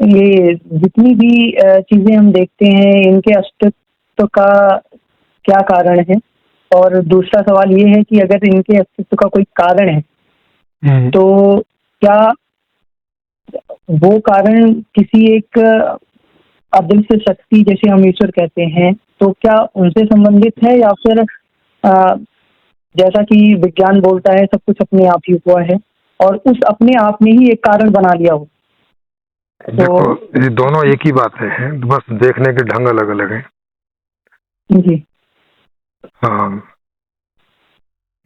ये जितनी भी चीजें हम देखते हैं, इनके अस्तित्व का क्या कारण है? और दूसरा सवाल ये है कि अगर इनके अस्तित्व का कोई कारण है, हम्म। तो क्या वो कारण किसी एक अदृश्य शक्ति, जैसे हम ईश्वर कहते हैं, तो क्या उनसे संबंधित है, या फिर जैसा कि विज्ञान बोलता है सब कुछ अपने आप ही हुआ है और उस अपने आप ने ही एक कारण बना लिया हो? देखो, तो ये दोनों एक ही बात है, बस देखने के ढंग अलग अलग है। जी, हाँ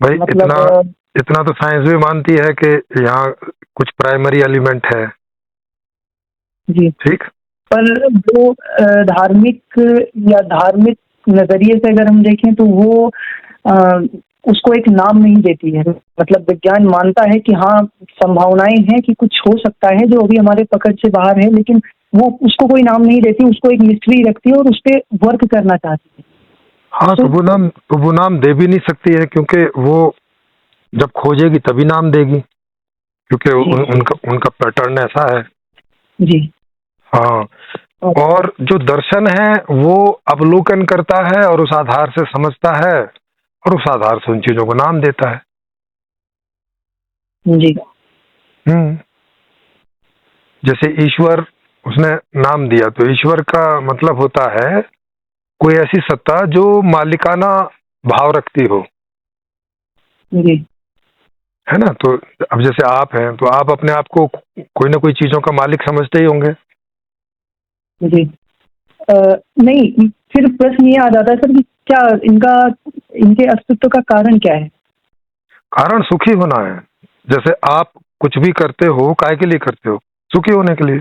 भाई, मतलब इतना तो साइंस भी मानती है कि यहाँ कुछ प्राइमरी एलिमेंट है। जी, ठीक। पर वो धार्मिक या धार्मिक नजरिए से अगर हम देखें तो वो अ, उसको एक नाम नहीं देती है। मतलब विज्ञान मानता है कि हाँ, संभावनाएं हैं कि कुछ हो सकता है जो अभी हमारे पकड़ से बाहर है, लेकिन वो उसको कोई नाम नहीं देती, उसको एक मिस्ट्री रखती है और उस पर वर्क करना चाहती है। हाँ, तो तो वो नाम दे भी नहीं सकती है, क्योंकि वो जब खोजेगी तभी नाम देगी, क्योंकि जी, उनका पैटर्न ऐसा है। जी, हाँ। और और जो दर्शन है वो अवलोकन करता है और उस आधार से समझता है और उस आधार से उन चीजों को नाम देता है। जी, हम्म। जैसे ईश्वर, उसने नाम दिया, तो ईश्वर का मतलब होता है कोई ऐसी सत्ता जो मालिकाना भाव रखती हो, जी, है ना। तो अब जैसे आप हैं, तो आप अपने आप को कोई ना कोई चीजों का मालिक समझते ही होंगे। जी। अ, नहीं, फिर प्रश्न ये आ जाता है सर कि क्या इनका इनके अस्तित्व का कारण क्या है? कारण सुखी होना है। जैसे आप कुछ भी करते हो, काहे के लिए करते हो? सुखी होने के लिए।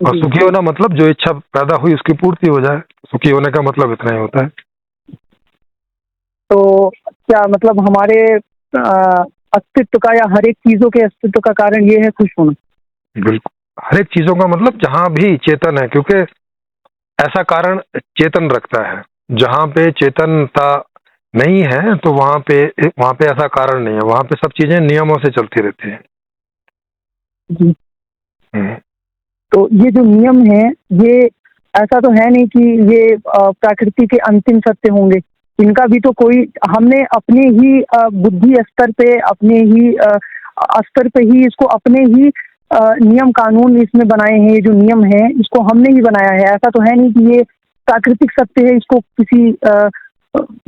और जी, सुखी होना मतलब जो इच्छा पैदा हुई उसकी पूर्ति हो जाए। सुखी होने का मतलब इतना ही होता है। तो क्या मतलब हमारे अ, अस्तित्व का या हर एक चीजों के अस्तित्व का कारण ये है खुश होना? बिल्कुल। हर एक चीजों का मतलब जहां भी चेतन है, क्योंकि ऐसा कारण चेतन रखता है। जहां पे चेतनता नहीं है तो वहां पे ऐसा कारण नहीं है। वहां पे सब चीजें नियमों से चलती रहती हैं। जी। हम्म। तो ये जो नियम है, ये ऐसा तो है नहीं कि ये प्रकृति के अंतिम सत्य होंगे। इनका भी तो कोई, हमने अपने ही बुद्धि स्तर पे, अपने ही स्तर पे ही इसको अपने ही नियम कानून इसमें बनाए हैं। ये जो नियम है इसको हमने ही बनाया है। ऐसा तो है नहीं कि ये प्राकृतिक सत्य है, इसको किसी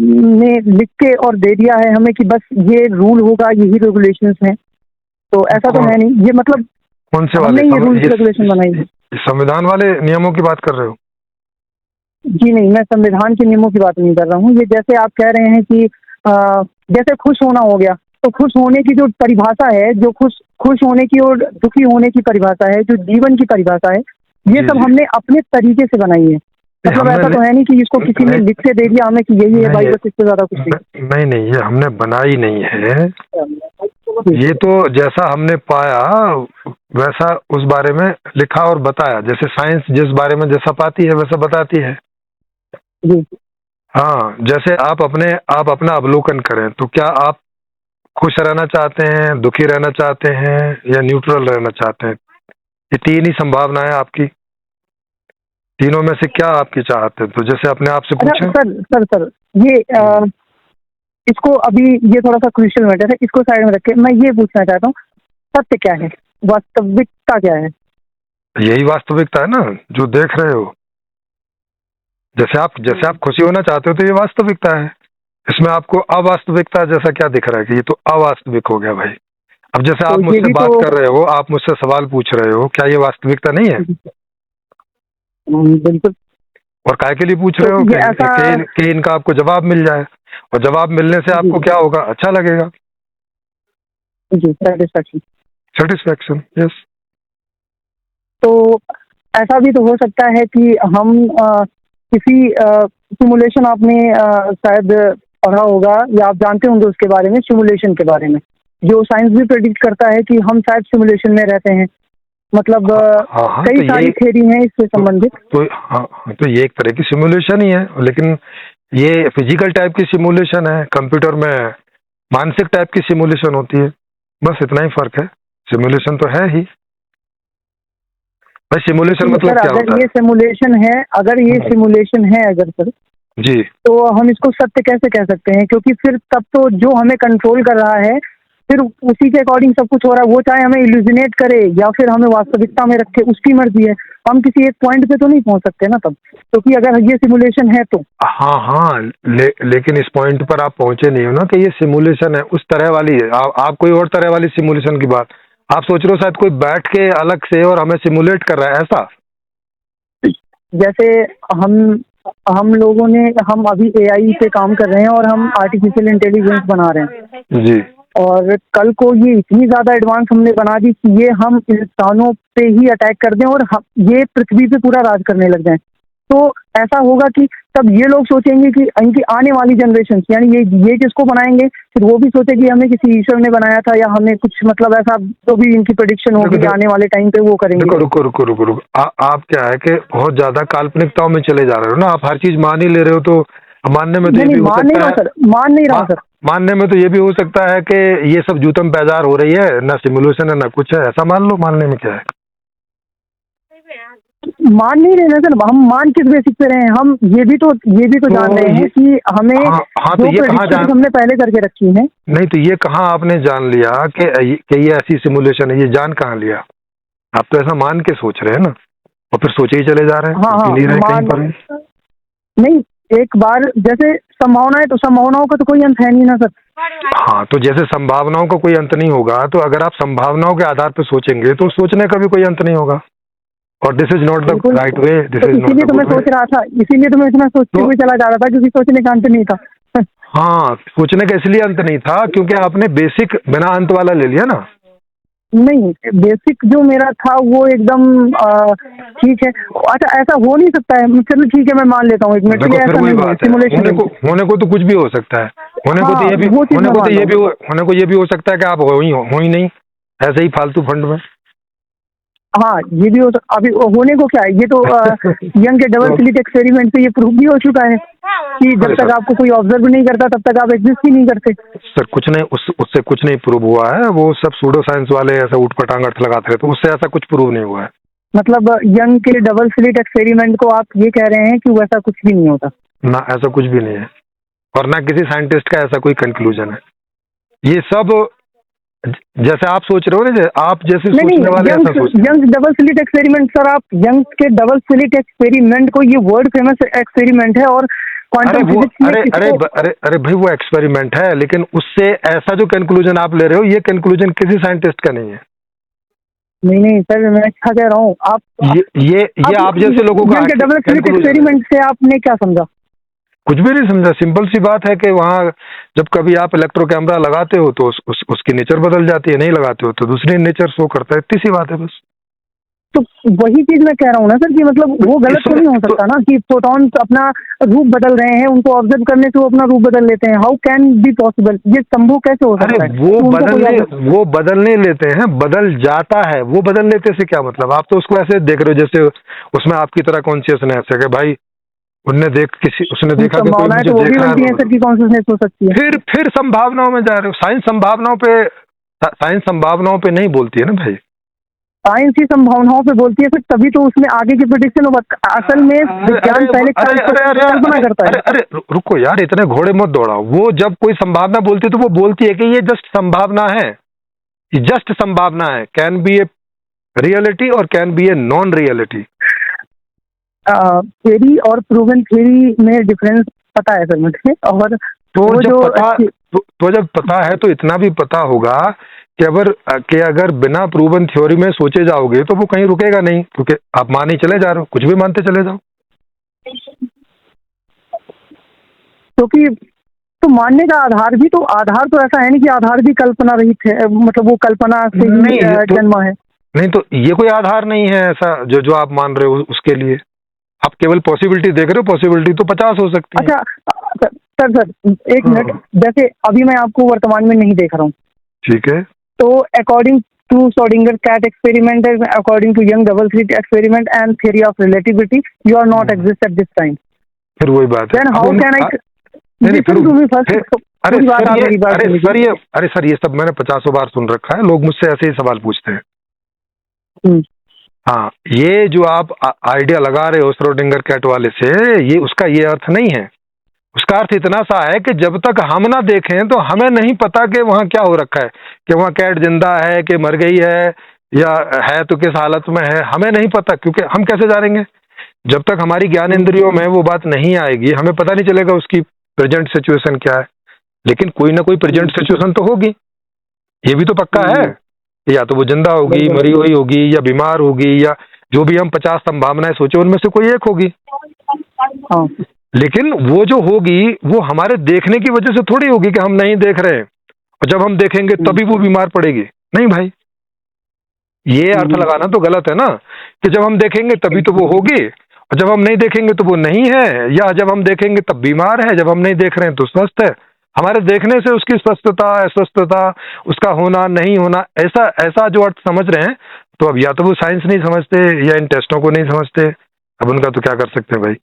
ने लिख के और दे दिया है हमें कि बस ये रूल होगा, यही रेगुलेशंस हैं। तो ऐसा तो है नहीं, ये मतलब कौन से वाले हमने ये रूल्स रेगुलेशन बनाई है। संविधान वाले नियमों की बात कर रहे हो? जी नहीं, मैं संविधान के नियमों की बात नहीं कर रहा हूँ। ये जैसे आप कह रहे हैं कि जैसे खुश होना हो गया, तो खुश होने की जो परिभाषा है, जो खुश खुश होने की और दुखी होने की परिभाषा है, जो जीवन की परिभाषा है, ये जी सब जी। हमने अपने तरीके से बनाई है। मतलब ऐसा तो है नहीं कि इसको किसी ने लिख के दे दिया हमें कि यही है भाई, बस इससे ज्यादा कुछ नहीं। नहीं नहीं, ये हमने बनाई नहीं है। ये तो जैसा हमने पाया वैसा उस बारे में लिखा और बताया। जैसे साइंस जिस बारे में जैसा पाती है वैसा बताती है। जी, हाँ, जैसे आप अपना अवलोकन करें, तो क्या आप खुश रहना चाहते हैं, दुखी रहना चाहते हैं, या न्यूट्रल रहना चाहते हैं? ये तीन ही संभावनाएं आपकी। तीनों में से क्या आपकी चाहते हैं? तो जैसे अपने आप से अच्छा पूछें। सर, ये इसको अभी, ये थोड़ा सा क्रूशियल मैटर है, इसको साइड में रख के मैं ये पूछना चाहता हूँ, सत्य क्या है, वास्तविकता क्या है? यही वास्तविकता है ना, जो देख रहे हो। जैसे आप खुशी होना चाहते हो तो ये वास्तविकता है। इसमें आपको अवास्तविकता जैसा क्या दिख रहा है कि ये तो अवास्तविक हो गया भाई? अब जैसे तो आप ये मुझसे भी तो बात कर रहे हो, आप मुझसे सवाल पूछ रहे हो, क्या ये वास्तविकता नहीं है? बिल्कुल। और काय के लिए पूछ तो रहे हो ये ऐसा कि इनका आपको जवाब मिल जाए, और जवाब मिलने से जी, आपको क्या होगा? अच्छा लगेगा। जी, सेटिस्फैक्शन। Satisfaction, yes. तो ऐसा भी तो हो सकता है कि हम किसी सिमुलेशन, आपने शायद पढ़ा होगा या आप जानते होंगे उसके बारे में, सिमुलेशन के बारे में, जो साइंस भी प्रेडिक्ट करता है कि हम शायद सिमुलेशन में रहते हैं। मतलब हाँ हाँ, कई तो सारी ये थ्योरी हैं इससे संबंधित। हाँ, तो ये एक तरह की सिमुलेशन ही है, लेकिन ये फिजिकल टाइप की सिमुलेशन है। कंप्यूटर में मानसिक टाइप की सिमुलेशन होती है। बस इतना ही फर्क है। सिमुलेशन तो है ही। भाई सिमुलेशन मतलब सर क्या अगर होता ये सिमुलेशन है, अगर ये हाँ। सिमुलेशन है अगर सर, जी तो हम इसको सत्य कैसे कह सकते हैं? क्योंकि फिर तब तो जो हमें कंट्रोल कर रहा है फिर उसी के अकॉर्डिंग सब कुछ हो रहा है। वो चाहे हमें इल्यूजिनेट करे या फिर हमें वास्तविकता में रखे, उसकी मर्जी है। हम किसी एक पॉइंट पे तो नहीं पहुंच सकते ना तब, क्योंकि अगर ये सिमुलेशन है तो। हाँ हाँ, लेकिन इस पॉइंट पर आप पहुंचे नहीं हो ना कि ये सिमुलेशन है, उस तरह वाली है। आप कोई और तरह वाली सिमुलेशन की बात आप सोच रहे हो, शायद कोई बैठ के अलग से और हमें सिमुलेट कर रहा है ऐसा। जैसे हम हम लोगों ने हम अभी एआई पे काम कर रहे हैं और हम आर्टिफिशियल इंटेलिजेंस बना रहे हैं, जी और कल को ये इतनी ज्यादा एडवांस हमने बना दी कि ये हम इंसानों पे ही अटैक कर दें और ये पृथ्वी पे पूरा राज करने लग जाएं। तो ऐसा होगा कि तब ये लोग सोचेंगे कि इनकी आने वाली जनरेशन, यानी ये जिसको बनाएंगे फिर वो भी सोचेगी हमें किसी ईश्वर ने बनाया था, या हमें कुछ मतलब ऐसा जो भी इनकी प्रेडिक्शन होगी कि आने वाले टाइम पे वो करेंगे। देखो, रुको रुको रुको रुको, आप क्या है कि बहुत ज्यादा काल्पनिकताओं में चले जा रहे हो ना। आप हर चीज मान ही ले रहे हो, तो मानने में तो ये नहीं भी हो मान नहीं सकता रहा है। सर, मान नहीं रहा सर। मानने में तो ये भी हो सकता है कि ये सब जूतम पैजार हो रही है, ना सिमुलेशन है ना कुछ है, ऐसा मान लो। मानने में क्या है? मान नहीं रहे ना सर, हम मान किस बेसिस पे रहे हैं? हम ये भी तो जान रहे हैं कि हमें हाँ, तो जो ये कहाँ प्रेडिक्शन जान हमने पहले करके रखी है। नहीं, तो ये कहाँ आपने जान लिया कि ये ऐसी सिमुलेशन है? ये जान कहाँ लिया? आप तो ऐसा मान के सोच रहे हैं ना, और फिर सोचे ही चले जा रहे हैं, हाँ सोच ही हाँ नहीं रहे कहीं मान पर भी। नहीं, एक बार जैसे संभावना है तो संभावनाओं का तो कोई अंत है नहीं ना सर। हाँ, तो जैसे संभावनाओं का कोई अंत नहीं होगा, तो अगर आप संभावनाओं के आधार पर सोचेंगे तो सोचने का भी कोई अंत नहीं होगा। और दिस इज नॉट द बिल्कुल। राइट वे, दिस तो इज नॉट इसीलिए द तो मैं गुड वे। सोच रहा था, इसीलिए तो मैं इतना सोचते हुए चला जा रहा था, क्योंकि सोचने का अंत नहीं था। हाँ, सोचने का इसलिए अंत नहीं था क्योंकि आपने बेसिक बिना अंत वाला ले लिया ना। नहीं, बेसिक जो मेरा था वो एकदम ठीक है। अच्छा, ऐसा हो नहीं सकता है? चलो ठीक है, मैं मान लेता हूँ एक मिनट के देखो, लिए, फिर ऐसा वही नहीं है बात है, सिमुलेशन। होने को तो कुछ भी हो सकता है। होने को तो हाँ ये भी वो चीज होने मैं को तो मान रहा ये हूँ। भी होने को ये भी हो सकता है कि आप हो ही नहीं, ऐसे ही फालतू फंड में। हाँ ये भी अभी होने को क्या है, ये तो यंग के डबल स्लिट एक्सपेरिमेंट से ये प्रूव भी हो चुका है कि जब अरे तक सर, आपको कोई ऑब्जर्व नहीं करता तब तक आप एग्जिस्ट ही नहीं करते। सर कुछ नहीं, उससे कुछ नहीं प्रूव हुआ है। वो सब सूडो साइंस वाले ऐसा ऊटपटांग अर्थ लगाते रहे, तो उससे ऐसा कुछ प्रूव नहीं हुआ है। मतलब यंग के डबल स्लिट एक्सपेरिमेंट को आप ये कह रहे हैं कि वैसा कुछ भी नहीं होता? ना, ऐसा कुछ भी नहीं है, और ना किसी साइंटिस्ट का ऐसा कोई कंक्लूजन है। ये सब जैसे आप सोच रहे हो ना, आप जैसे सोचने वाले ऐसा सोचते हैं। Young double slit experiment sir, आप यंग के डबल स्लिट एक्सपेरिमेंट को, ये वर्ल्ड फेमस एक्सपेरिमेंट है, और अरे क्वांटम वो फिजिक्स में अरे अरे अरे अरे भाई, वो एक्सपेरिमेंट है, लेकिन उससे ऐसा जो कंक्लूजन आप ले रहे हो, ये कंक्लूजन किसी साइंटिस्ट का नहीं है। नहीं नहीं सर, मैं अच्छा कह रहा हूँ। ये आप जैसे लोगों का यंग के डबल स्लिट कंक्लूजन है। एक्सपेरिमेंट से आपने क्या समझा? कुछ भी नहीं समझा। सिंपल सी बात है कि वहाँ जब कभी आप इलेक्ट्रो कैमरा लगाते हो तो उसकी नेचर बदल जाती है, नहीं लगाते हो तो दूसरी नेचर शो करता है। इतनी सी बात है बस। तो वही चीज मैं कह रहा हूँ ना सर, कि मतलब वो गलत तो नहीं हो सकता ना कि प्रोटॉन्स अपना रूप बदल रहे हैं, उनको ऑब्जर्व करने से वो अपना रूप बदल लेते हैं। How can be possible? ये संभव कैसे हो सकता है? वो बदलने लेते हैं, बदल जाता है। वो बदल लेते से क्या मतलब? आप तो उसको ऐसे देख रहे हो जैसे उसमें आपकी तरह कॉन्शियसनेस है कि भाई उसने देखा कि कोई संभावनाएं मुझे तो वो भी देख रहा बनती है है। सर की कॉन्शियसनेस हो सकती है। फिर संभावनाओं में जा रहे हो। साइंस संभावनाओं पे नहीं बोलती है ना भाई। साइंस ही संभावनाओं पे बोलती है सर, तभी तो उसमें आगे की प्रेडिक्शन हो। असल में विज्ञान पहले कल्पना करता है। अरे रुको यार, इतने घोड़े मत दौड़ाओ। वो जब कोई संभावना बोलती है तो वो बोलती है कि ये जस्ट संभावना है, ये जस्ट संभावना है। कैन बी ए रियलिटी और can be a non reality. Theory और प्रूवन थ्योरी में डिफरेंस पता है सर मुझे। और तो जब पता है तो इतना भी पता होगा कि अगर बिना प्रूवन थ्योरी में सोचे जाओगे तो वो कहीं रुकेगा नहीं, क्योंकि आप मान ही चले जा रहे हो, कुछ भी मानते चले जाओ। क्योंकि तो मानने का आधार तो ऐसा है नहीं कि आधार भी कल्पना रहित है, मतलब वो कल्पना से ही जन्मा है। नहीं, तो ये कोई आधार नहीं है ऐसा जो आप मान रहे हो। उसके लिए आप केवल पॉसिबिलिटी देख रहे हो। पॉसिबिलिटी तो 50 हो सकती है। अच्छा सर एक मिनट, जैसे अभी मैं आपको वर्तमान में नहीं देख रहा हूँ, ठीक है, तो according to Schrodinger cat experiment, according to Young double slit experiment and theory of relativity, you are not exist at this time. फिर वही बात है। देन हाउ कैन आई अरे सर, ये सब मैंने 50 बार सुन रखा है। लोग मुझसे ऐसे ही सवाल पूछते हैं। हाँ, ये जो आप आइडिया लगा रहे हो श्रोडिंगर कैट वाले से, ये उसका ये अर्थ नहीं है। उसका अर्थ इतना सा है कि जब तक हम ना देखें तो हमें नहीं पता कि वहाँ क्या हो रखा है, कि वहाँ कैट जिंदा है कि मर गई है, या है तो किस हालत में है, हमें नहीं पता। क्योंकि हम कैसे जानेंगे जब तक हमारी ज्ञान इंद्रियों में वो बात नहीं आएगी, हमें पता नहीं चलेगा उसकी प्रेजेंट सिचुएशन क्या है। लेकिन कोई ना कोई प्रेजेंट सिचुएशन तो होगी, ये भी तो पक्का है। या तो वो जिंदा होगी, मरी हुई होगी, या बीमार होगी, या जो भी हम 50 संभावनाएं सोचे उनमें से कोई एक होगी। हाँ। लेकिन वो जो होगी वो हमारे देखने की वजह से थोड़ी होगी कि हम नहीं देख रहे हैं, और जब हम देखेंगे तभी वो बीमार पड़ेगी। नहीं भाई, ये अर्थ लगाना तो गलत है ना, कि जब हम देखेंगे तभी तो वो होगी, और जब हम नहीं देखेंगे तो वो नहीं है, या जब हम देखेंगे तब बीमार है, जब हम नहीं देख रहे हैं तो स्वस्थ है। हमारे देखने से उसकी स्वस्थता अस्वस्थता, उसका होना नहीं होना, ऐसा ऐसा जो अर्थ समझ रहे हैं, तो अब या तो वो साइंस नहीं समझते या इन टेस्टों को नहीं समझते। अब उनका तो क्या कर सकते हैं भाई।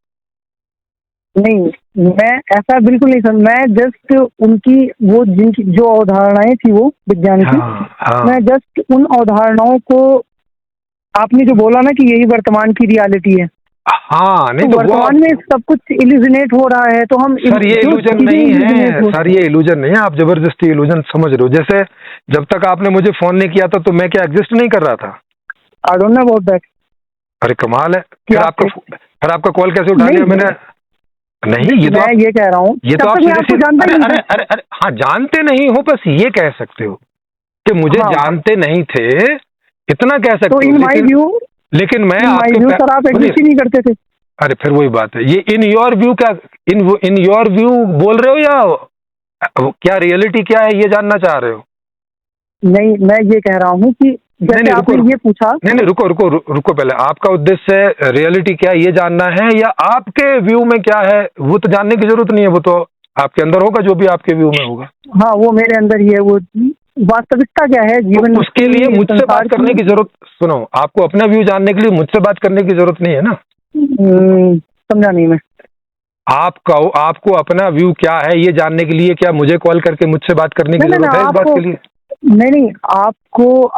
नहीं, मैं ऐसा बिल्कुल नहीं समझ, मैं जस्ट उनकी वो जिनकी जो अवधारणाएं थी वो विज्ञान की, मैं जस्ट उन अवधारणाओं को, आपने जो बोला ना कि यही वर्तमान की रियलिटी है, हाँ, नहीं तो वर्तमान में सब कुछ इल्यूजनेट हो रहा है, तो हम सर ये इल्यूजन नहीं है, सर ये इल्यूजन नहीं है, आप जबरदस्ती इल्यूजन समझ रहे हो। जैसे जब तक आपने मुझे फोन नहीं किया था तो मैं क्या एग्जिस्ट नहीं कर रहा था? I don't know about that. अरे कमाल है, फिर आपका कॉल कैसे उठा लिया मैंने? नहीं, ये तो मैं ये कह रहा हूँ, ये तो आप आपको जानता ही नहीं। अरे हाँ, जानते नहीं हो, बस ये कह सकते हो कि मुझे जानते नहीं थे, इतना कह सकते हो। इन माय व्यू, लेकिन मैं सर आप एग्जिस्ट ही नहीं करते थे। अरे फिर वही बात है, ये इन योर व्यू क्या, इन योर व्यू बोल रहे हो या क्या रियलिटी क्या है ये जानना चाह रहे हो? नहीं, मैं ये कह रहा हूँ कि जैसे आपने ये पूछा। नहीं, रुको पहले, आपका उद्देश्य रियलिटी क्या है ये जानना है, या आपके व्यू में क्या है वो तो जानने की जरूरत नहीं है, वो तो आपके अंदर होगा जो भी आपके व्यू में होगा। हाँ, वो मेरे अंदर ही है, वो वास्तविकता क्या है जीवन, तो उसके लिए मुझसे बात करने की जरूरत, सुनो, आपको अपना व्यू जानने के लिए मुझसे बात करने की जरूरत नहीं है ना। समझा नहीं मैं। आपको अपना व्यू क्या है ये जानने के लिए क्या मुझे कॉल करके मुझसे बात करने की जरूरत है इस बात के लिए? नहीं, आपको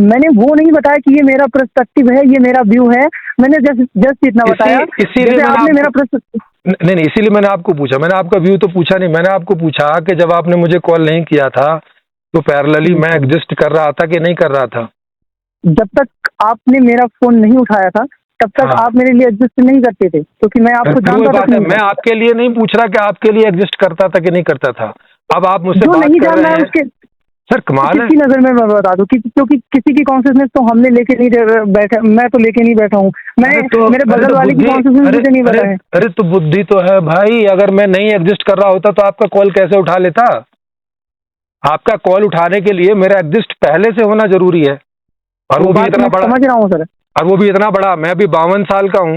मैंने वो नहीं बताया कि ये मेरा पर्सपेक्टिव है, ये मेरा व्यू है, मैंने जस्ट इतना बताया। इसीलिए आपने मेरा नहीं, इसीलिए मैंने आपको पूछा, मैंने आपका व्यू तो पूछा नहीं, मैंने आपको पूछा कि जब आपने मुझे कॉल नहीं किया था तो पैरेलली मैं एग्जिस्ट कर रहा था कि नहीं कर रहा था? जब तक आपने मेरा फोन नहीं उठाया था तब तक आप मेरे लिए एग्जिस्ट नहीं करते थे, क्योंकि मैं आपको जानता था। मैं आपके लिए नहीं पूछ रहा कि आपके लिए एग्जिस्ट करता था कि नहीं करता था। अब आप मुझसे बात नहीं कर रहे हैं उसके, सर कमाल है। किसकी नजर में मैं बता दूं, क्योंकि किसी की कॉन्शियसनेस तो हमने लेके नहीं बैठा, मैं तो लेके नहीं बैठा हूँ, मेरे बगल वाले की कॉन्शियसनेस मुझे नहीं पता है। अरे तो बुद्धि तो है भाई, अगर मैं नहीं एग्जिस्ट कर रहा होता तो आपका कॉल कैसे उठा लेता? आपका कॉल उठाने के लिए मेरा एग्जिस्ट पहले से होना जरूरी है, और वो भी इतना बड़ा। समझ रहा हूँ सर, और वो भी इतना बड़ा, मैं भी 52 साल का हूँ।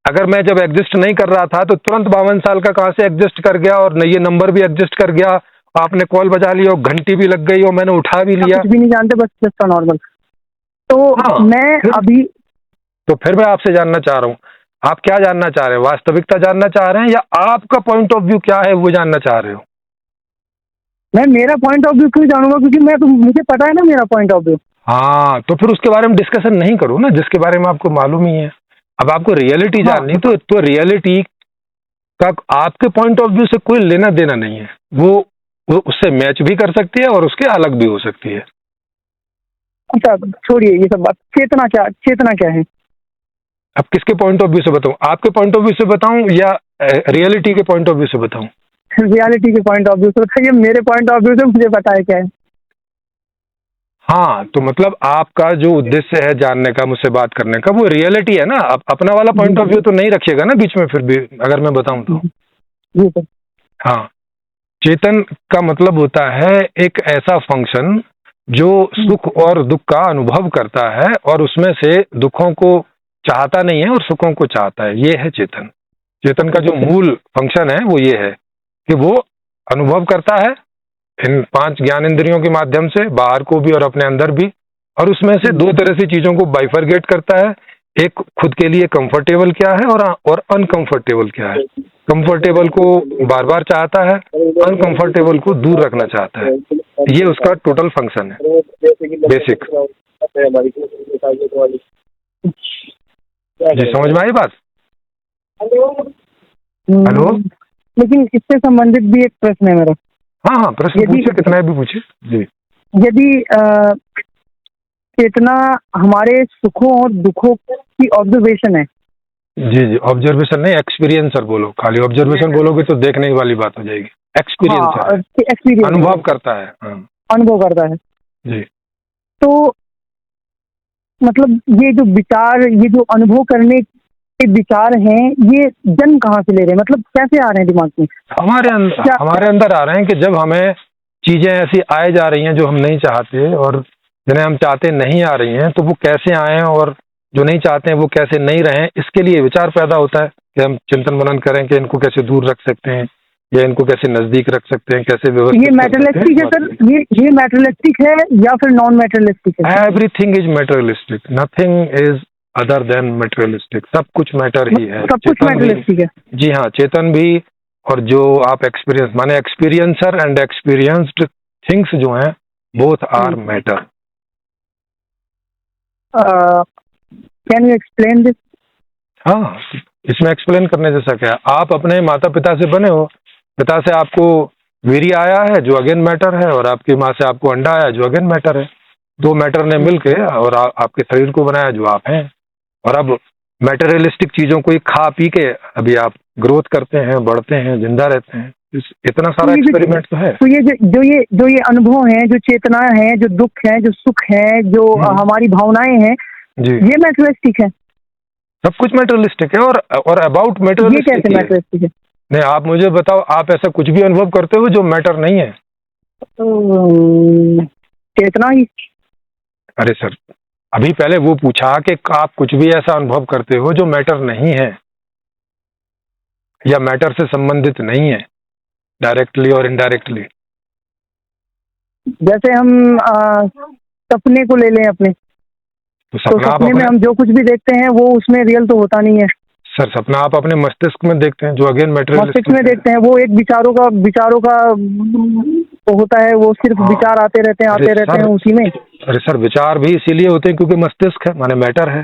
अगर मैं जब एग्जिस्ट नहीं कर रहा था तो तुरंत 52 साल का कहाँ से एग्जिस्ट कर गया, और ये नंबर भी एग्जिस्ट कर गया, आपने कॉल बजा लिया और घंटी भी लग गई और मैंने उठा भी लिया। कुछ भी नहीं जानते, बस जस्ट नॉर्मल। तो मैं अभी, तो फिर मैं आपसे जानना चाह रहा हूँ, आप क्या जानना चाह रहे हैं? वास्तविकता जानना चाह रहे हैं या आपका पॉइंट ऑफ व्यू क्या है वो जानना चाह रहे हो? मैं मेरा पॉइंट ऑफ व्यू क्यों जानूंगा, क्योंकि मुझे पता है ना मेरा पॉइंट ऑफ व्यू। हाँ, तो फिर उसके बारे में डिस्कशन नहीं करो ना जिसके बारे में आपको मालूम ही है। अब आपको रियलिटी जाननी तो रियलिटी का आपके पॉइंट ऑफ व्यू से कोई लेना देना नहीं है, वो उससे मैच भी कर सकती है और उसके अलग भी हो सकती है। अच्छा छोड़िए ये सब बात, चेतना क्या है? अब किसके पॉइंट ऑफ व्यू से बताऊं, आपके पॉइंट ऑफ व्यू से बताऊं या रियलिटी के पॉइंट ऑफ व्यू से बताऊं? रियलिटी के पॉइंट ऑफ व्यू से बताइए, मेरे पॉइंट ऑफ व्यू से मुझे पता है क्या है। हाँ, तो मतलब आपका जो उद्देश्य है जानने का, मुझसे बात करने का, वो रियलिटी है ना। आप अपना वाला पॉइंट ऑफ व्यू तो नहीं रखिएगा ना बीच में, फिर भी अगर मैं बताऊं तो। जी सर। हाँ, चेतन का मतलब होता है एक ऐसा फंक्शन जो सुख और दुख का अनुभव करता है और उसमें से दुखों को चाहता नहीं है और सुखों को चाहता है, ये है चेतन। चेतन का जो मूल फंक्शन है वो ये है कि वो अनुभव करता है इन 5 ज्ञानेंद्रियों के माध्यम से, बाहर को भी और अपने अंदर भी, और उसमें से 2 तरह से चीजों को बाइफरगेट करता है। एक खुद के लिए कंफर्टेबल क्या है और अनकंफर्टेबल क्या है। कंफर्टेबल को बार बार चाहता है, अनकंफर्टेबल को दूर रखना चाहता है। ये उसका टोटल फंक्शन है, बेसिक। जी, समझ में आई बात? हेलो? लेकिन इससे संबंधित भी एक प्रश्न है मेरा। हाँ हाँ, प्रश्न यदि पूछिए, कितना भी पूछिए जी। यदि चेतना हमारे सुखों और दुखों की ऑब्जर्वेशन है। जी जी, ऑब्जर्वेशन नहीं, एक्सपीरियंसर बोलो। खाली ऑब्जर्वेशन बोलोगे तो देखने वाली बात हो जाएगी। एक्सपीरियंसर है, एक्सपीरियंस अनुभव करता है। हाँ अनुभव करता है। जी। तो मतलब ये जो विचार, ये जो अनुभव करने के विचार हैं, ये जन्म कहाँ से ले रहे हैं, मतलब कैसे आ रहे हैं दिमाग में? हमारे अंदर आ रहे हैं कि जब हमें चीजें ऐसी आए जा रही हैं जो हम नहीं चाहते और जिन्हें हम चाहते नहीं आ रही हैं, तो वो कैसे आए और जो नहीं चाहते हैं वो कैसे नहीं रहे, इसके लिए विचार पैदा होता है कि हम चिंतन मनन करें कि इनको कैसे दूर रख सकते हैं या इनको कैसे नजदीक रख सकते हैं, कैसे व्यवस्थित ये मैटेरियलिस्टिक है सर, ये मैटेरियलिस्टिक है या फिर नॉन मैटेरियलिस्टिक है? Everything is materialistic, nothing is other than materialistic. सब कुछ मैटर ही है, सब कुछ मैटेरियलिस्टिक है। जी हाँ, चेतन भी और जो आप एक्सपीरियंस माने एक्सपीरियंसर एंड एक्सपीरियंस्ड थिंग्स जो हैं, both are matter. Can you explain this? हाँ, इसमें एक्सप्लेन करने जैसा क्या है? आप अपने माता पिता से बने हो, पिता से आपको वीर्य आया है जो अगेन मैटर है, और आपकी माँ से आपको अंडा आया जो अगेन मैटर है। दो मैटर ने मिलके और आपके शरीर को बनाया जो आप हैं। और अब मैटेरियलिस्टिक चीजों को ही खा पी के अभी आप ग्रोथ करते हैं, बढ़ते हैं, जिंदा रहते हैं। इतना सारा एक्सपेरिमेंट तो है। तो ये जो ये अनुभव हैं, जो चेतना है, जो दुख है, जो सुख है, जो हमारी भावनाएं हैं जी, ये मैटेरियलिस्टिक है। सब कुछ मैटेरियलिस्टिक है। और अबाउट ये मैटेरियलिस्टिक कैसे मैटेरियलिस्टिक है? नहीं, आप मुझे बताओ, आप ऐसा कुछ भी अनुभव करते हो जो मैटर नहीं है? चेतना ही। अरे सर, अभी पहले वो पूछा कि आप कुछ भी ऐसा अनुभव करते हो जो मैटर नहीं है या मैटर से संबंधित नहीं है, डायरेक्टली और इनडायरेक्टली। जैसे हम सपने को ले लें अपने, तो सपने में हम जो कुछ भी देखते हैं वो उसमें रियल तो होता नहीं है सर। सपना आप अपने मस्तिष्क में देखते हैं जो अगेन मैटेरियलिस्टिक मस्तिष्क में देखते हैं। वो एक विचारों का वो होता है, वो सिर्फ विचार आते रहते हैं उसी में। अरे सर, विचार भी इसीलिए होते हैं क्योंकि मस्तिष्क है, माने मैटर है।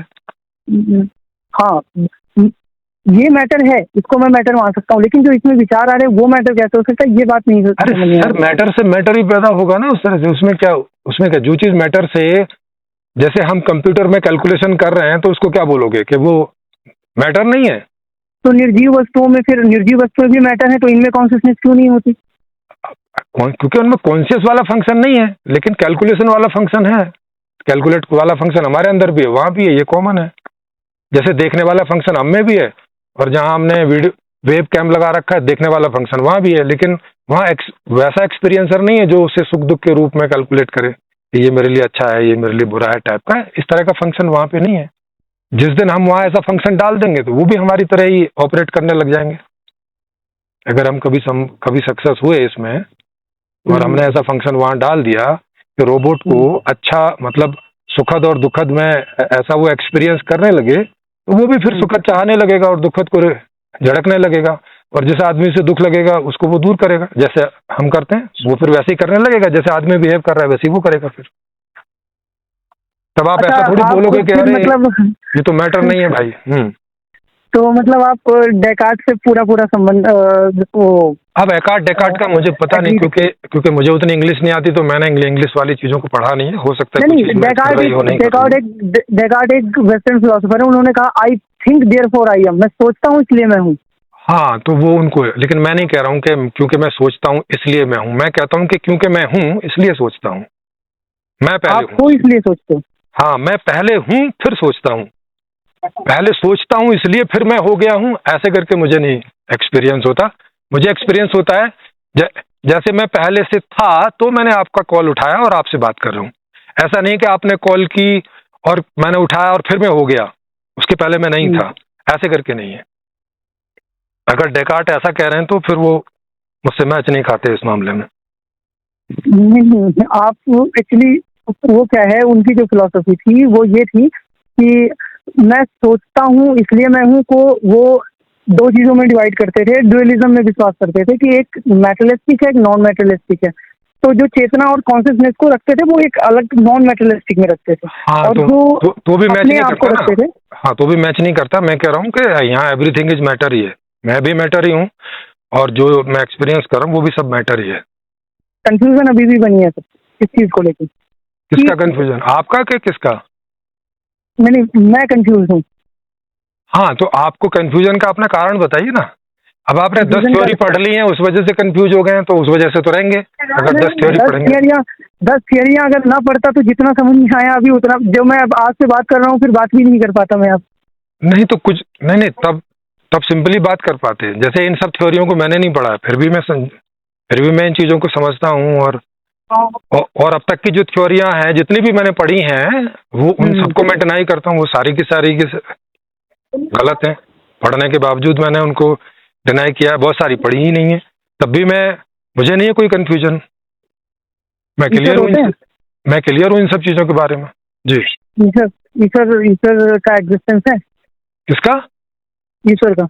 हाँ, ये मैटर है, इसको मैं मैटर मान सकता हूँ, लेकिन जो इसमें विचार आ रहे हैं वो मैटर कैसे हो सकता है, ये बात नहीं। अरे सर, मैटर से मैटर ही पैदा होगा ना उस तरह से। उसमें क्या जो चीज मैटर से, जैसे हम कंप्यूटर में कैलकुलेशन कर रहे हैं तो उसको क्या बोलोगे कि वो मैटर नहीं है? तो निर्जीव वस्तुएं भी मैटर है, तो इनमें कॉन्शियसनेस क्यों नहीं होती? क्योंकि उनमें कॉन्शियस वाला फंक्शन नहीं है, लेकिन कैलकुलेशन वाला फंक्शन है। कैलकुलेट वाला फंक्शन हमारे अंदर भी है, वहां भी है, ये कॉमन है। जैसे देखने वाला फंक्शन हम में भी है, और जहां हमने वीडियो वेब कैम लगा रखा है, देखने वाला फंक्शन वहां भी है, लेकिन वहां वैसा एक्सपीरियंसर नहीं है जो उसे सुख दुख के रूप में कैलकुलेट करे कि ये मेरे लिए अच्छा है, ये मेरे लिए बुरा है, टाइप का। इस तरह का फंक्शन वहां पे नहीं है। जिस दिन हम वहां ऐसा फंक्शन डाल देंगे तो वो भी हमारी तरह ही ऑपरेट करने लग जाएंगे। अगर हम कभी सक्सेस हुए इसमें और हमने ऐसा फंक्शन वहां डाल दिया कि रोबोट को अच्छा, मतलब सुखद और दुखद में ऐसा वो एक्सपीरियंस करने लगे, तो वो भी फिर सुखद चाहने लगेगा और दुखद को झड़कने लगेगा। और जिस आदमी से दुख लगेगा उसको वो दूर करेगा, जैसे हम करते हैं वो फिर वैसे ही करने लगेगा, जैसे आदमी बिहेव कर रहा है वैसे ही वो करेगा फिर। तब आप ऐसा थोड़ी बोलोगे कि अरे मतलब ये तो मैटर नहीं है भाई। तो मतलब आप डेकार्ट से पूरा संबंध अब डेकार्ट का मुझे पता नहीं, क्योंकि मुझे उतनी इंग्लिश नहीं आती, तो मैंने इंग्लिश वाली चीजों को पढ़ा नहीं है। हो सकता है नहीं, डेकार्ट एक वेस्टर्न फिलोसोफर है। उन्होंने कहा I think therefore I am, मैं सोचता हूँ इसलिए मैं हूँ। हाँ, तो वो उनको, लेकिन मैं नहीं कह रहा हूँ कि क्योंकि मैं सोचता हूँ इसलिए मैं हूँ। मैं कहता हूँ कि क्योंकि मैं हूँ इसलिए सोचता हूँ। मैं पहले हूँ इसलिए सोचते हूँ। हाँ, मैं पहले हूँ फिर सोचता हूँ। पहले सोचता हूँ इसलिए फिर मैं हो गया हूँ, ऐसे करके मुझे नहीं एक्सपीरियंस होता। मुझे एक्सपीरियंस होता है जैसे मैं पहले से था तो मैंने आपका कॉल उठाया और आपसे बात कर रहा हूँ। ऐसा नहीं कि आपने कॉल की और मैंने उठाया और फिर मैं हो गया, उसके पहले मैं नहीं था, ऐसे करके नहीं है। अगर डेकार्ट ऐसा कह रहे हैं तो फिर वो मुझसे मैच नहीं खाते इस मामले में। नहीं, आप एक्चुअली वो क्या है, उनकी जो फिलॉसफी थी वो ये थी कि मैं सोचता हूँ इसलिए मैं हूँ को वो दो चीजों में डिवाइड करते थे। ड्यूअलिज्म में विश्वास करते थे कि एक मैटेरियलिस्टिक है, एक नॉन मैटेरियलिस्टिक है। तो जो चेतना और कॉन्शियसनेस को रखते थे वो एक अलग नॉन मेटेरियलिस्टिक में रखते थे, हाँ, और तो जो तो भी मैच अपने नहीं आप को करता रखते ना। थे। हाँ, तो भी मैच नहीं करता। मैं कह रहा हूँ कि यहाँ एवरीथिंग इज मैटर ही है, मैं भी मैटर ही हूँ, और जो मैं एक्सपीरियंस कर रहा हूँ वो भी सब मैटर ही है। कंफ्यूजन अभी भी बनी है सर इस चीज को लेकर किसका कि कंफ्यूजन, आपका कि किसका? मैं कंफ्यूज हूँ। हाँ, तो आपको कंफ्यूजन का अपना कारण बताइए ना। अब आपने 10 कंफ्यूजन थ्योरी का पढ़ ली है, उस वजह से कंफ्यूज हो गए हैं, तो उस वजह से तो रहेंगे अगर 10 थ्योरी दस पढ़ेंगे। थियरियाँ 10 थियरियाँ अगर ना पढ़ता तो जितना समझ में आया अभी उतना, जो मैं अब आज से बात कर रहा हूँ फिर बात भी नहीं कर पाता मैं अब। नहीं तो कुछ नहीं नहीं, तब तब सिंपली बात कर पाते हैं। जैसे इन सब थ्योरियों को मैंने नहीं पढ़ा है, फिर भी मैं इन चीज़ों को समझता हूँ, और अब तक की जो थ्योरियां हैं जितनी भी मैंने पढ़ी हैं, वो उन सबको मैं डिनाई करता हूँ, वो सारी की गलत हैं। पढ़ने के बावजूद मैंने उनको डिनाई किया है, बहुत सारी पढ़ी ही नहीं है, तब भी मुझे नहीं है कोई कंफ्यूजन। मैं ईश्वर क्लियर हूँ होते हैं? मैं क्लियर हूँ इन सब चीज़ों के बारे में। जी। ईश्वर ईश्वर ईश्वर का एग्जिस्टेंस है? किसका? ईश्वर का?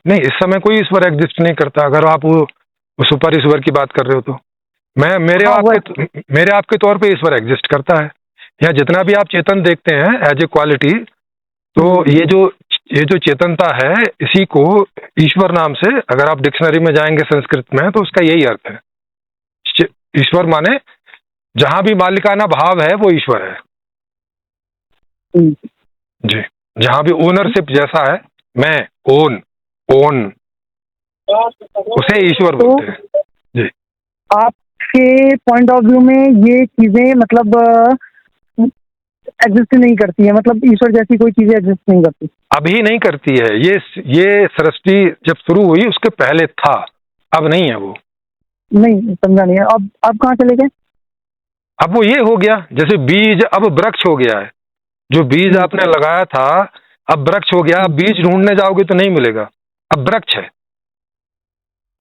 नहीं, इस समय कोई ईश्वर एग्जिस्ट नहीं करता, अगर आप वो सुपर ईश्वर की बात कर रहे हो तो। मेरे आपके तौर पे ईश्वर एग्जिस्ट करता है। या जितना भी आप चेतन देखते हैं एज ए क्वालिटी, तो ये जो चेतनता है, इसी को ईश्वर नाम से अगर आप डिक्शनरी में जाएंगे संस्कृत में, तो उसका यही अर्थ है। ईश्वर माने जहां भी मालिकाना भाव है वो ईश्वर है। जी। जहां भी ओनरशिप जैसा है, मैं ओन उसे ईश्वर बोलते हैं। जी। आपके पॉइंट ऑफ व्यू में ये चीजें मतलब एग्जिस्ट नहीं करती है, मतलब ईश्वर जैसी कोई चीजें एग्जिस्ट नहीं करती? अभी नहीं करती है। ये सृष्टि जब शुरू हुई उसके पहले था, अब नहीं है वो। नहीं समझा नहीं है। अब कहाँ चले गए? अब वो ये हो गया जैसे बीज अब वृक्ष हो गया है। जो बीज आपने लगाया था अब वृक्ष हो गया। अब बीज ढूंढने जाओगे तो नहीं मिलेगा, अब वृक्ष है।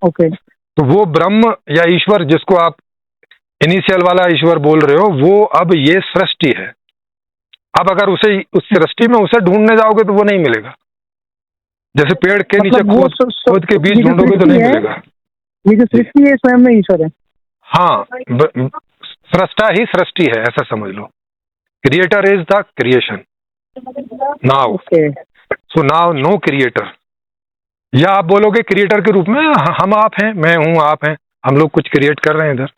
ओके। तो वो ब्रह्म या ईश्वर जिसको आप इनिशियल वाला ईश्वर बोल रहे हो, वो अब ये सृष्टि है। अब अगर उस सृष्टि में उसे ढूंढने जाओगे तो वो नहीं मिलेगा। जैसे पेड़ के नीचे मतलब खोद के बीज ढूंढोगे तो नहीं मिलेगा। ये जो सृष्टि है स्वयं में ईश्वर है? हाँ, सृष्टा ही सृष्टि है, ऐसा समझ लो। Creator is the creation now. So now no creator. या आप बोलोगे क्रिएटर के रूप में हम आप हैं, मैं हूं, आप हैं, हम लोग कुछ क्रिएट कर रहे हैं इधर।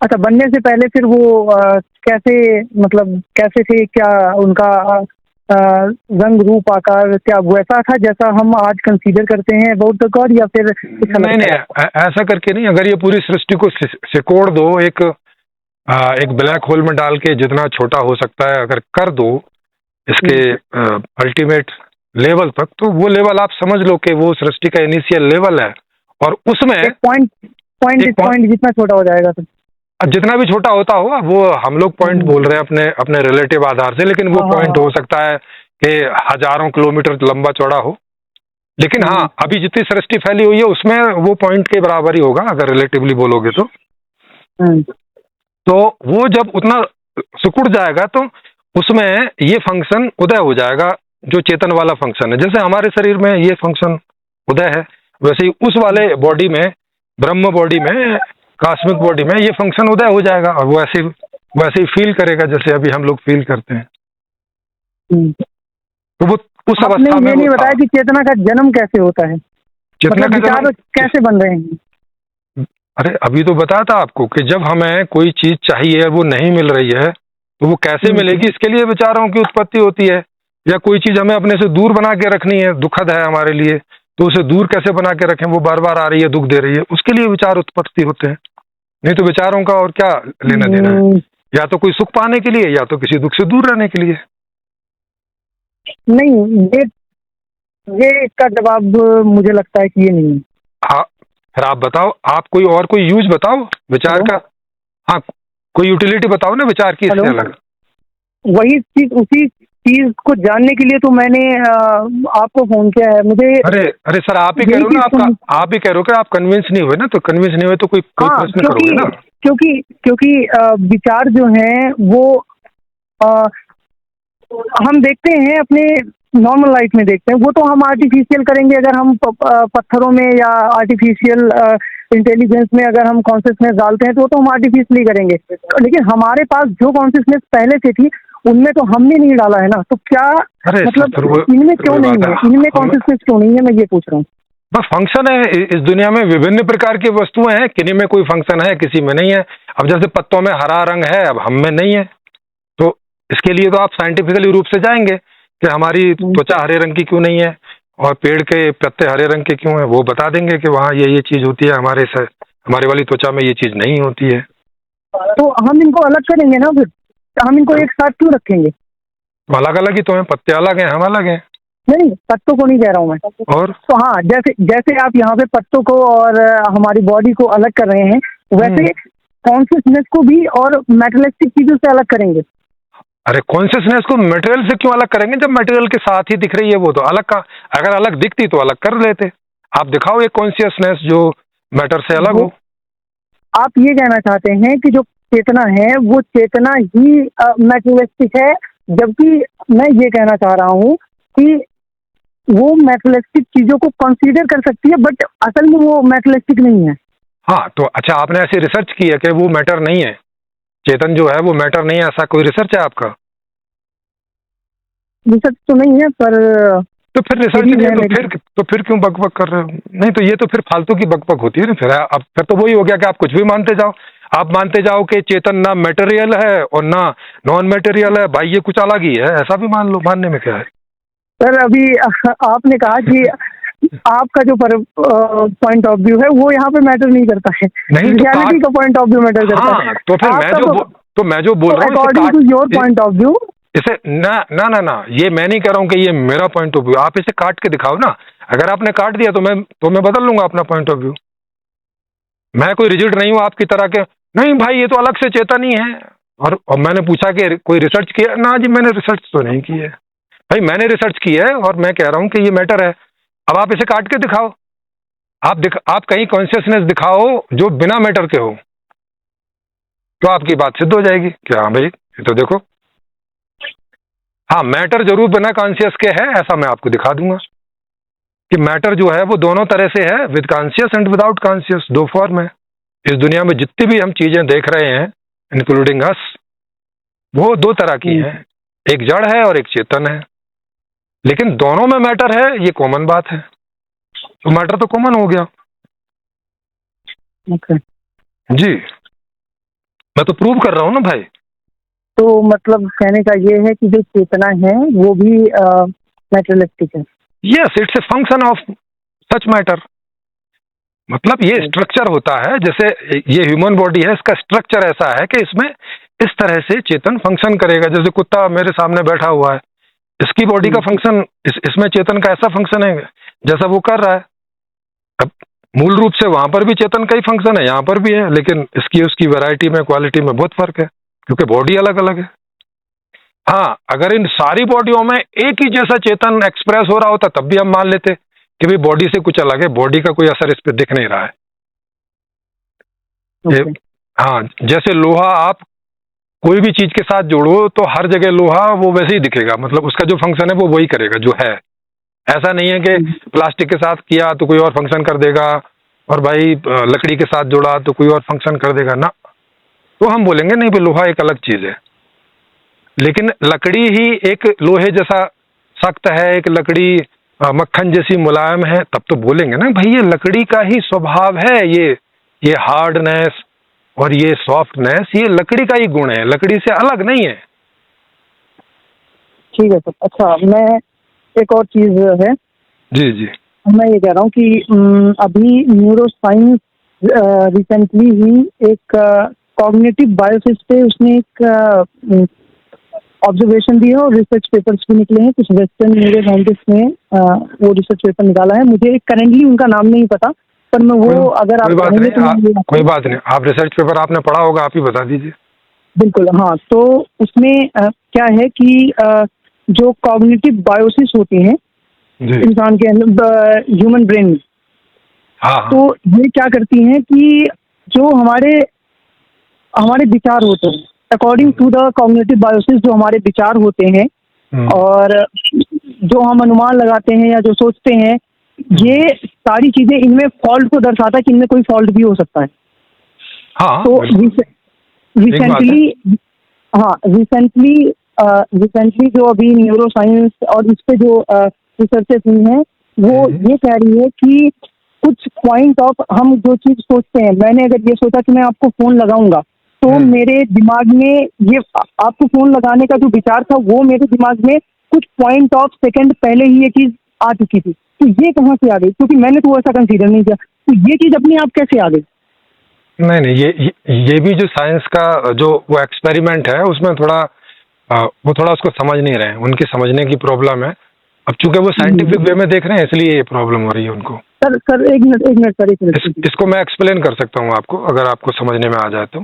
अच्छा, बनने से पहले फिर वो कैसे, मतलब कैसे थे, क्या उनका रंग रूप आकार क्या वैसा था जैसा हम आज कंसीडर करते हैं अबाउट द गॉड, या फिर नहीं, ऐसा करके नहीं। अगर ये पूरी सृष्टि को सिकोड़ दो एक ब्लैक होल में डाल के, जितना छोटा हो सकता है अगर कर दो इसके अल्टीमेट लेवल तक, तो वो लेवल आप समझ लो कि वो सृष्टि का इनिशियल लेवल है। और उसमें पॉइंट जितना छोटा हो जाएगा तो जितना भी छोटा होता हो, वो हम लोग पॉइंट बोल रहे हैं अपने रिलेटिव आधार से, लेकिन वो पॉइंट हो सकता है कि हजारों किलोमीटर लंबा चौड़ा हो। लेकिन हाँ, अभी जितनी सृष्टि फैली हुई है उसमें वो पॉइंट के बराबर ही होगा अगर रिलेटिवली बोलोगे तो। तो वो जब उतना सिकुड़ जाएगा तो उसमें ये फंक्शन उदय हो जाएगा, जो चेतन वाला फंक्शन है। जैसे हमारे शरीर में ये फंक्शन उदय है, वैसे ही उस वाले बॉडी में, ब्रह्म बॉडी में, कॉस्मिक बॉडी में ये फंक्शन उदय हो जाएगा, और वो वैसे ही फील करेगा जैसे अभी हम लोग फील करते हैं। तो वो उस अवस्था में ये नहीं बताया कि चेतना का जन्म कैसे होता है, चेतना का जन्म कैसे बन रहे हैं? अरे अभी तो बताया था आपको कि जब हमें कोई चीज चाहिए वो नहीं मिल रही है, तो वो कैसे मिलेगी, इसके लिए विचारों की उत्पत्ति होती है। या कोई चीज हमें अपने से दूर बना के रखनी है, दुखद है हमारे लिए, तो उसे दूर कैसे बना के रखें, वो बार बार आ रही है, दुख दे रही है, उसके लिए विचार उत्पत्ति होते हैं। नहीं तो विचारों का और क्या लेना देना है? या तो कोई सुख पाने के लिए, या तो किसी दुख से दूर रहने के लिए। नहीं, ये इसका जवाब मुझे लगता है कि ये नहीं है। हाँ, फिर आप बताओ, आप कोई यूज बताओ विचार का। हाँ, कोई यूटिलिटी बताओ ना विचार की इससे अलग। वही चीज, उसी चीज को जानने के लिए तो मैंने आपको फोन किया है। मुझे अरे सर, आप ही कह रहे हो ना, आप ही कह रहे हो कि आप कन्विंस नहीं हुए ना, तो कन्विंस नहीं हुए तो कोई प्रश्न करोगे ना। क्योंकि विचार जो हैं वो हम देखते हैं अपने नॉर्मल लाइट में देखते हैं, वो तो हम आर्टिफिशियल करेंगे अगर हम पत्थरों में या आर्टिफिशियल इंटेलिजेंस में अगर हम कॉन्शियसनेस डालते हैं तो वो तो हम आर्टिफिशियली करेंगे। लेकिन हमारे पास जो कॉन्शियसनेस पहले से थी उनमें तो हमने नहीं डाला है ना, तो क्या अरे मतलब इनमें क्यों नहीं है, इनमें कॉन्शियसनेस क्यों नहीं है, मैं ये पूछ रहा हूँ। बस फंक्शन है। इस दुनिया में विभिन्न प्रकार की वस्तुएं हैं, किन्हीं में कोई फंक्शन है, किसी में नहीं है। अब जैसे पत्तों में हरा रंग है, अब हम में नहीं है, तो इसके लिए तो आप साइंटिफिकली रूप से जाएंगे कि हमारी त्वचा हरे रंग की क्यों नहीं है और पेड़ के पत्ते हरे रंग के क्यों है, वो बता देंगे कि वहाँ ये चीज होती है, हमारे वाली त्वचा में ये चीज नहीं होती है। तो हम इनको अलग करेंगे ना, फिर हम इनको एक साथ क्यों रखेंगे? अलग अलग ही तो है, पत्ते अलग हैं, हम अलग हैं। नहीं, पत्तों को नहीं कह रहा हूँ मैं। और तो हाँ, जैसे जैसे आप यहाँ पे पत्तों को और हमारी बॉडी को अलग कर रहे हैं, वैसे कॉन्शियसनेस को भी और मेटलिस्टिक चीजों से अलग करेंगे। अरे कॉन्शियसनेस को मटेरियल से क्यों अलग करेंगे जब मटेरियल के साथ ही दिख रही है? वो तो अलग का, अगर अलग दिखती तो अलग कर लेते। आप दिखाओ एक कॉन्शियसनेस जो मैटर से अलग हो। आप ये कहना चाहते हैं कि जो चेतना है वो चेतना ही मैटेरियलिस्टिक है, जबकि मैं ये कहना चाह रहा हूँ कि वो मैटेरियलिस्टिक चीजों को कंसीडर कर सकती है, बट असल में वो मैटेरियलिस्टिक नहीं है। हाँ, तो अच्छा, आपने ऐसी रिसर्च की है कि वो मैटर नहीं है, चेतन जो है वो मैटर नहीं है, ऐसा कोई रिसर्च है आपका? रिसर्च तो नहीं है, पर तो फिर रिसर्च नहीं है तो फिर क्यों बकबक कर रहे हो? नहीं तो ये तो फिर फालतू की बकबक होती है ना। फिर अब फिर तो वही हो गया कि आप कुछ भी मानते जाओ। आप मानते जाओ कि चेतन ना मटेरियल है और ना नॉन मटेरियल है, भाई ये कुछ अलग ही है, ऐसा भी मान लो, मानने में क्या है। सर अभी आपने कहा कि आपका जो पॉइंट ऑफ व्यू है वो यहाँ पे मैटर नहीं करता है, नहीं तो रियलिटी का पॉइंट ऑफ व्यू मैटर करता है। तो फिर मैं जो बोल रहा हूँ according to your point of view, इसे ना ना ना ना, ये मैं नहीं कह रहा हूँ कि ये मेरा पॉइंट ऑफ व्यू। आप इसे काट के दिखाओ ना। अगर आपने काट दिया तो मैं बदल लूंगा अपना पॉइंट ऑफ व्यू। मैं कोई रिजिड नहीं हूँ आपकी तरह के, नहीं भाई ये तो अलग से चेतन ही है। और मैंने पूछा कि कोई रिसर्च किया ना? जी मैंने रिसर्च तो नहीं की है भाई, मैंने रिसर्च की है और मैं कह रहा हूँ कि ये मैटर है। अब आप इसे काट के दिखाओ। आप कहीं कॉन्शियसनेस दिखाओ जो बिना मैटर के हो, तो आपकी बात सिद्ध हो जाएगी कि हाँ भाई ये तो देखो। हाँ, मैटर जरूर बिना कॉन्शियस के है, ऐसा मैं आपको दिखा दूंगा कि मैटर जो है वो दोनों तरह से है, with conscious and without conscious, दो फॉर्म है। इस दुनिया में जितनी भी हम चीजें देख रहे हैं इंक्लूडिंग अस, वो दो तरह की हैं, एक जड़ है और एक चेतन है। लेकिन दोनों में मैटर है, ये कॉमन बात है, तो मैटर तो कॉमन हो गया। okay. जी, मैं तो प्रूव कर रहा हूं ना भाई। तो मतलब कहने का ये है कि जो चेतना है वो भी मैटेरियलिस्टिक है। Yes, it's a function of such matter. मतलब ये स्ट्रक्चर होता है, जैसे ये ह्यूमन बॉडी है, इसका स्ट्रक्चर ऐसा है कि इसमें इस तरह से चेतन फंक्शन करेगा। जैसे कुत्ता मेरे सामने बैठा हुआ है, इसकी बॉडी का फंक्शन, इसमें चेतन का ऐसा फंक्शन है जैसा वो कर रहा है। अब मूल रूप से वहां पर भी चेतन का ही फंक्शन है, यहाँ पर भी है, लेकिन इसकी उसकी वैरायटी में, क्वालिटी में बहुत फर्क है, क्योंकि बॉडी अलग अलग है। हाँ, अगर इन सारी बॉडियों में एक ही जैसा चेतन एक्सप्रेस हो रहा होता तब भी हम मान लेते कि भाई बॉडी से कुछ अलग है, बॉडी का कोई असर इस पर दिख नहीं रहा है। हाँ, जैसे लोहा आप कोई भी चीज के साथ जोड़ो तो हर जगह लोहा वो वैसे ही दिखेगा, मतलब उसका जो फंक्शन है वो वही करेगा जो है। ऐसा नहीं है कि प्लास्टिक के साथ किया तो कोई और फंक्शन कर देगा, और भाई लकड़ी के साथ जोड़ा तो कोई और फंक्शन कर देगा ना। तो हम बोलेंगे नहीं भाई लोहा एक अलग चीज है। लेकिन लकड़ी ही एक लोहे जैसा सख्त है, एक लकड़ी मक्खन जैसी मुलायम है, तब तो बोलेंगे ना भाई ये लकड़ी का ही स्वभाव है, ये हार्डनेस और ये सॉफ्टनेस ये लकड़ी का ही गुण है, लकड़ी से अलग नहीं है। ठीक है सर। अच्छा, मैं एक और चीज है, जी जी, मैं ये कह रहा हूँ कि अभी न्यूरोसाइंस रिसेंटली ही एक कॉग्निटिव बायोसिस पे उसने एक ऑब्जर्वेशन दी है और रिसर्च पेपर्स भी निकले हैं। कुछ वेस्टर्न न्यूरो साइंटिस्ट ने वो रिसर्च पेपर निकाला है। मुझे करेंटली उनका नाम नहीं पता, पर मैं वो अगर आप कोई बात नहीं, आप रिसर्च पेपर आपने पढ़ा होगा, आप ही बता दीजिए। बिल्कुल, हाँ। तो उसमें क्या है कि जो कॉग्निटिव बायोसिस होती हैं इंसान के अंदर, ह्यूमन ब्रेन में, तो ये क्या करती हैं कि जो हमारे विचार होते हैं, according to the cognitive biases, जो हमारे विचार होते हैं और जो हम अनुमान लगाते हैं या जो सोचते हैं, ये सारी चीजें इनमें फॉल्ट को दर्शाता है कि इनमें कोई फॉल्ट भी हो सकता है। हाँ, तो रिसेंटली रिसेंटली जो अभी न्यूरो साइंस और इस पे जो रिसर्चेस हुई हैं, वो ये कह रही है कि कुछ पॉइंट ऑफ हम जो चीज सोचते हैं, मैंने अगर ये सोचा कि मैं आपको फोन लगाऊंगा, तो मेरे दिमाग में ये आपको फोन लगाने का जो विचार था, वो मेरे दिमाग में कुछ पॉइंट ऑफ सेकंड पहले ही ये चीज आ चुकी थी। तो ये कहाँ से आ गई? क्योंकि मैंने तो ऐसा कंसीडर नहीं किया, तो ये चीज अपने आप कैसे आ गई? नहीं, ये भी जो साइंस का जो वो एक्सपेरिमेंट है, उसमें थोड़ा वो थोड़ा उसको समझ नहीं रहे हैं, उनकी समझने की प्रॉब्लम है। अब चूंकि वो साइंटिफिक वे में देख रहे हैं, इसलिए ये प्रॉब्लम हो रही है उनको। सर एक मिनट सर, एक मिनट। इसको मैं एक्सप्लेन कर सकता हूँ आपको, अगर आपको समझने में आ जाए तो।